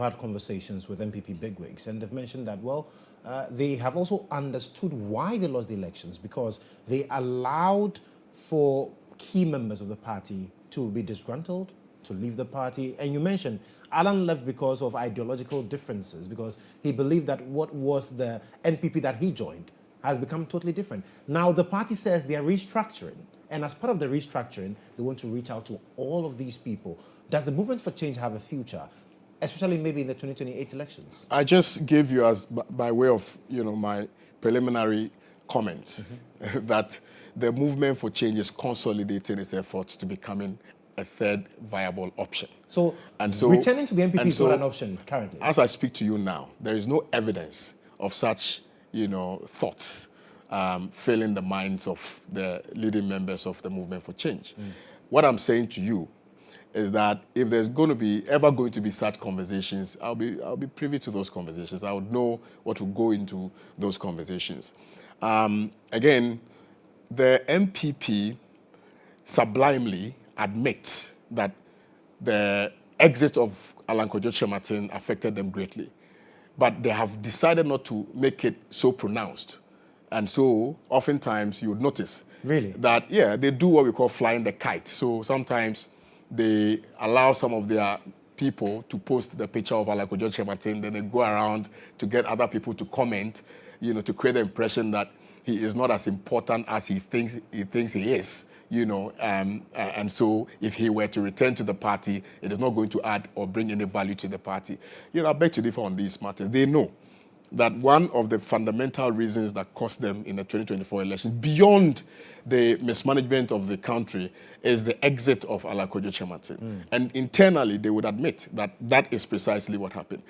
had conversations with NPP bigwigs, and they've mentioned that, well, they have also understood why they lost the elections, because they allowed for key members of the party to be disgruntled, to leave the party. And you mentioned Alan left because of ideological differences, because he believed that what was the NPP that he joined has become totally different. Now the party says they are restructuring, and as part of the restructuring, they want to reach out to all of these people. Does the Movement for Change have a future, especially maybe in the 2028 elections? I just gave you, as by way of my preliminary comments, that the Movement for Change is consolidating its efforts to becoming a third viable option. So returning to the NPP is not an option currently. As I speak to you now, there is no evidence of such thoughts filling the minds of the leading members of the Movement for Change. What I'm saying to you is that if there's ever going to be such conversations, I'll be privy to those conversations. I would know what will go into those conversations. Again, the NPP sublimely admits that the exit of Alan Kyerematen affected them greatly, but they have decided not to make it so pronounced. And so oftentimes you would notice that, they do what we call flying the kite. So sometimes they allow some of their people to post the picture of Alan Kyerematen, then they go around to get other people to comment, to create the impression that he is not as important as he thinks he is, and so if he were to return to the party, it is not going to add or bring any value to the party. I beg to differ on these matters. They know that one of the fundamental reasons that cost them in the 2024 elections, beyond the mismanagement of the country, is the exit of Alan Kyerematen. And internally, they would admit that that is precisely what happened.